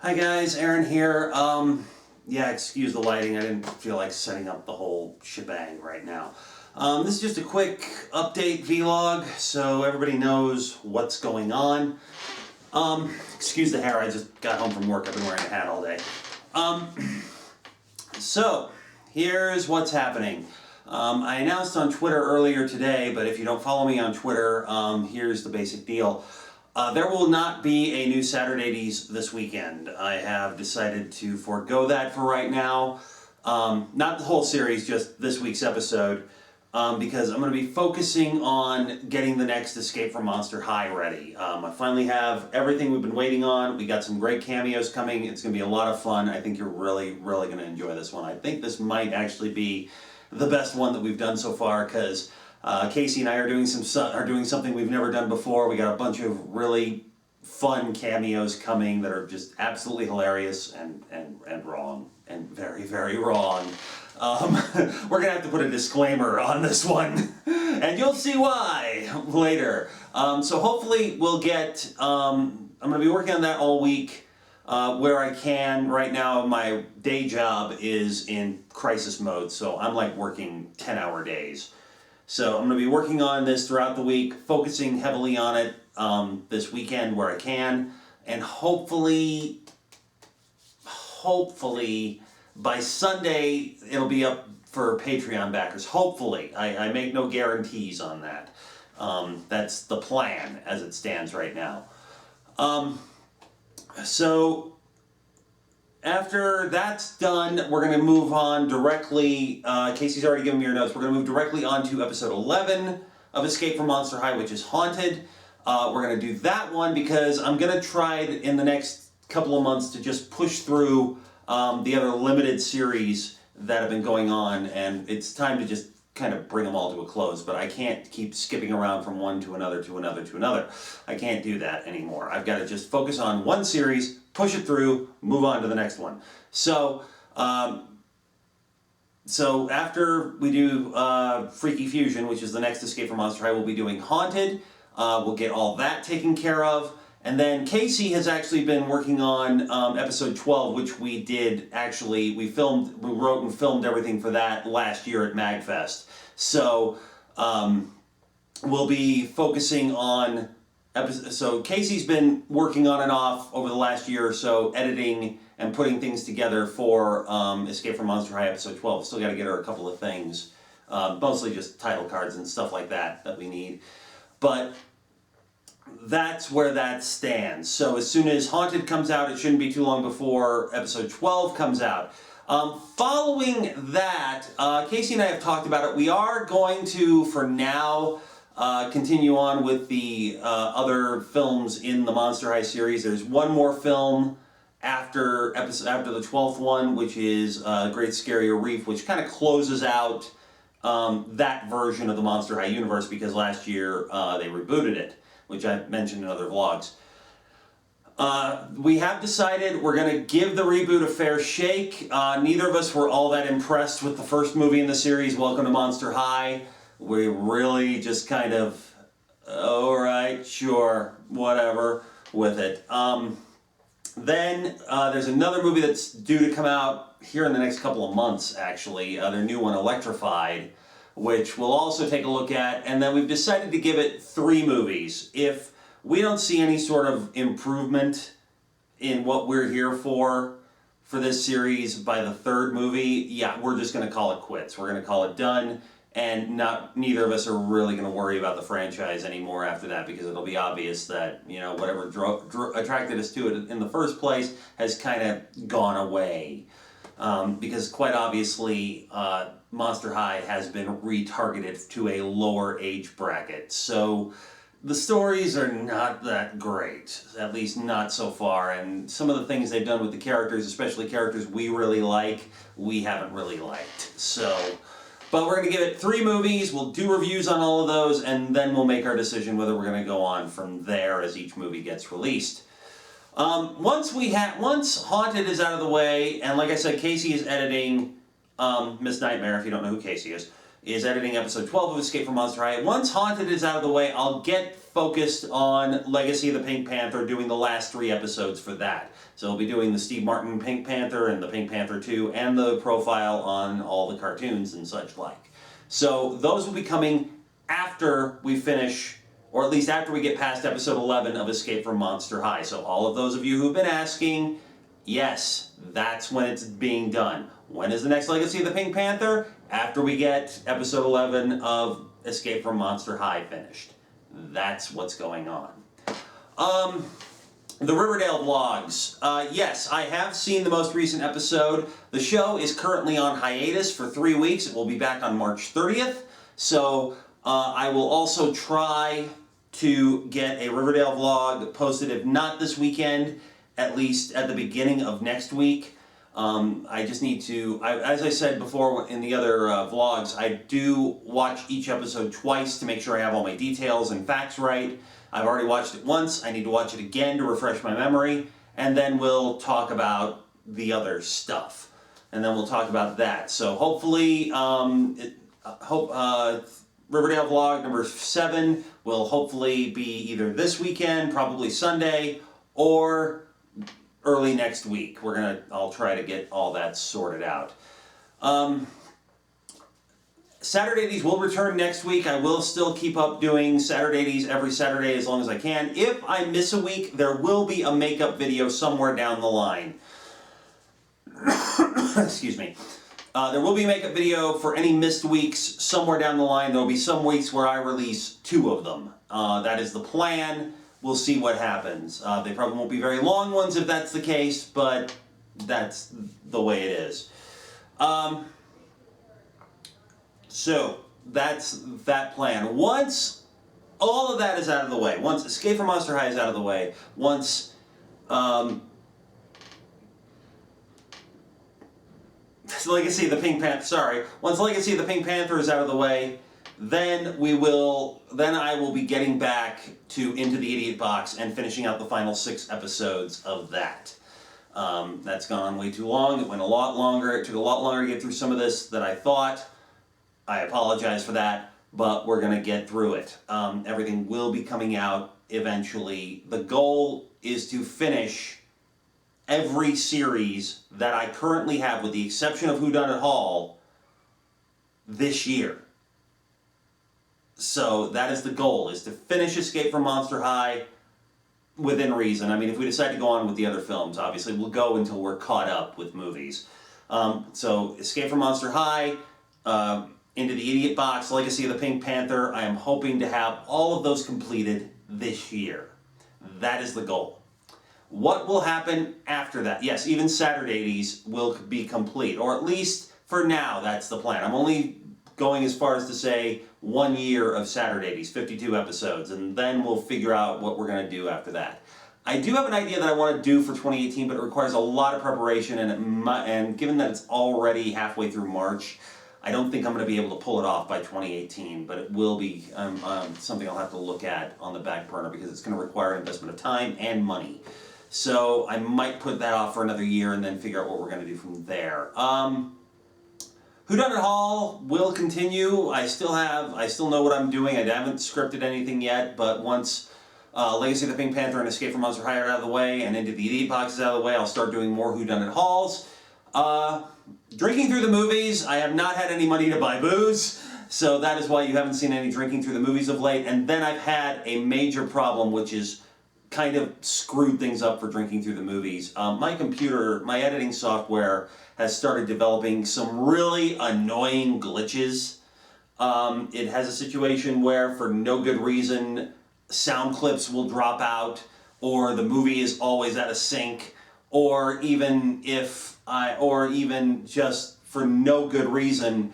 Hi guys, Aaron here. Yeah, excuse the lighting. I didn't feel like setting up the whole shebang right now. This is just a quick update vlog so everybody knows what's going on. Excuse the hair, I just got home from work. I've been wearing a hat all day. So, here's what's happening. I announced on Twitter earlier today, but if you don't follow me on Twitter, here's the basic deal. There will not be a new Saturdays this weekend. I have decided to forego that for right now. Not the whole series, just this week's episode, because I'm going to be focusing on getting the next Escape from Monster High ready. I finally have everything we've been waiting on. We got some great cameos coming. It's going to be a lot of fun. I think you're really going to enjoy this one. I think this might actually be the best one that we've done so far, because Casey and I are doing something we've never done before. We got a bunch of really fun cameos coming that are just absolutely hilarious and wrong, and very wrong. We're gonna have to put a disclaimer on this one, and you'll see why later. So hopefully we'll get. I'm gonna be working on that all week. Where I can. Right now my day job is in crisis mode, so I'm like working 10-hour days. So I'm going to be working on this throughout the week, focusing heavily on it this weekend where I can, and hopefully by Sunday it'll be up for Patreon backers. Hopefully. I make no guarantees on that. That's the plan as it stands right now. So after that's done, we're going to move on directly. Casey's already given me your notes. We're going to move directly on to episode 11 of Escape from Monster High, which is Haunted. We're going to do that one because I'm going to try in the next couple of months to just push through the other limited series that have been going on, and it's time to just kind of bring them all to a close. But I can't keep skipping around from one to another to another to another. I can't do that anymore. I've got to just focus on one series, push it through, move on to the next one. So, after we do Freaky Fusion, which is the next Escape from Monster High, we'll be doing Haunted. We'll get all that taken care of. And then Casey has actually been working on episode 12, which we did actually, we wrote and filmed everything for that last year at MagFest. So we'll be focusing on so Casey's been working on and off over the last year or so, editing and putting things together for Escape from Monster High episode 12. Still got to get her a couple of things, mostly just title cards and stuff like that we need. But that's where that stands. So as soon as Haunted comes out, it shouldn't be too long before episode 12 comes out. Following that, Casey and I have talked about it. We are going to, for now, continue on with the other films in the Monster High series. There's one more film after the 12th one, which is Great Scarier Reef, which kind of closes out that version of the Monster High universe, because last year they rebooted it, which I've mentioned in other vlogs. We have decided we're going to give the reboot a fair shake. Neither of us were all that impressed with the first movie in the series, Welcome to Monster High. We really just kind of, alright, sure, whatever, with it. Then there's another movie that's due to come out here in the next couple of months, actually. Their new one, Electrified, which we'll also take a look at. And then we've decided to give it 3 movies. If we don't see any sort of improvement in what we're here for this series by the 3rd movie, yeah, we're just going to call it quits. We're going to call it done. And neither of us are really going to worry about the franchise anymore after that, because it'll be obvious that, you know, whatever attracted us to it in the first place has kind of gone away. Because quite obviously, Monster High has been retargeted to a lower age bracket. So the stories are not that great, at least not so far. And some of the things they've done with the characters, especially characters we really like, we haven't really liked. So, but we're going to give it 3 movies, we'll do reviews on all of those, and then we'll make our decision whether we're going to go on from there as each movie gets released. Once Haunted is out of the way, and like I said, Casey is editing Miss Nightmare, if you don't know who Casey is. is editing episode 12 of Escape from Monster High. Once Haunted is out of the way, I'll get focused on Legacy of the Pink Panther, doing the last 3 episodes for that. So I'll be doing the Steve Martin Pink Panther and the Pink Panther 2 and the profile on all the cartoons and such like. So those will be coming after we finish, or at least after we get past episode 11 of Escape from Monster High. So all of those of you who've been asking, yes, that's when it's being done. When is the next Legacy of the Pink Panther? After we get episode 11 of Escape from Monster High finished. That's what's going on. The Riverdale vlogs. Yes, I have seen the most recent episode. The show is currently on hiatus for 3 weeks. It will be back on March 30th. So I will also try to get a Riverdale vlog posted, if not this weekend, at least at the beginning of next week. I just need to, as I said before in the other vlogs, I do watch each episode twice to make sure I have all my details and facts right. I've already watched it once. I need to watch it again to refresh my memory, and then we'll talk about the other stuff. And then we'll talk about that. So hopefully, Riverdale vlog number 7 will hopefully be either this weekend, probably Sunday, or early next week. I'll try to get all that sorted out. Saturdays will return next week. I will still keep up doing Saturdays every Saturday as long as I can. If I miss a week, there will be a makeup video somewhere down the line. Excuse me. There will be a makeup video for any missed weeks somewhere down the line. There will be some weeks where I release 2 of them. That is the plan. We'll see what happens. They probably won't be very long ones if that's the case, but that's the way it is. So that's that plan. Once all of that is out of the way, once Escape from Monster High is out of the way, once Legacy of the Pink Panther, once Legacy of the Pink Panther is out of the way, then I will be getting back to Into the Idiot Box and finishing out the final 6 episodes of that. That's gone on way too long. It went a lot longer. It took a lot longer to get through some of this than I thought. I apologize for that, but we're going to get through it. Everything will be coming out eventually. The goal is to finish every series that I currently have, with the exception of Whodunit Hall, this year. So that is the goal, is to finish Escape from Monster High within reason. I mean, if we decide to go on with the other films, obviously we'll go until we're caught up with movies. So Escape from Monster High, Into the Idiot Box, Legacy of the Pink Panther, I am hoping to have all of those completed this year. That is the goal. What will happen after that? Yes, even Saturdays will be complete, or at least for now, that's the plan. I'm only going as far as to say 1 year of Saturdays, 52 episodes, and then we'll figure out what we're going to do after that. I do have an idea that I want to do for 2018, but it requires a lot of preparation, and given that it's already halfway through March, I don't think I'm going to be able to pull it off by 2018, but it will be something I'll have to look at on the back burner, because it's going to require investment of time and money. So I might put that off for another year and then figure out what we're going to do from there. Whodunit Hall will continue. I still know what I'm doing. I haven't scripted anything yet, but once Legacy of the Pink Panther and Escape from Monster High are out of the way, and Into the Idiot Box is out of the way, I'll start doing more Whodunit Halls. Drinking through the movies, I have not had any money to buy booze, so that is why you haven't seen any drinking through the movies of late. And then I've had a major problem, which is kind of screwed things up for drinking through the movies. My computer, my editing software, has started developing some really annoying glitches. It has a situation where, for no good reason, sound clips will drop out, or the movie is always out of sync, or even just for no good reason,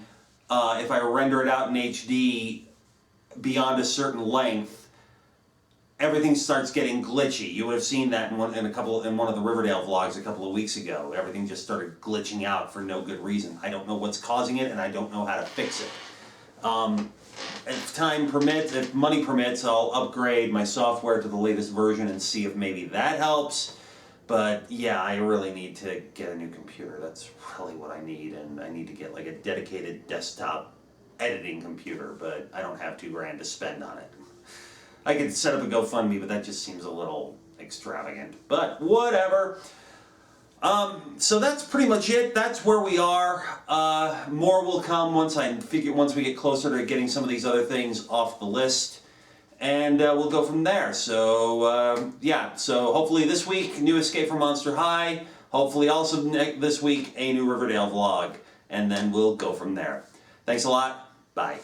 if I render it out in HD beyond a certain length, everything starts getting glitchy. You would have seen that in one of the Riverdale vlogs a couple of weeks ago. Everything just started glitching out for no good reason. I don't know what's causing it, and I don't know how to fix it. If time permits, if money permits, I'll upgrade my software to the latest version and see if maybe that helps. But yeah, I really need to get a new computer. That's really what I need, and I need to get like a dedicated desktop editing computer, but I don't have $2,000 to spend on it. I could set up a GoFundMe, but that just seems a little extravagant. But whatever. So that's pretty much it. That's where we are. More will come once we get closer to getting some of these other things off the list, and we'll go from there. So yeah. So hopefully this week, new Escape from Monster High. Hopefully also this week, a new Riverdale vlog, and then we'll go from there. Thanks a lot. Bye.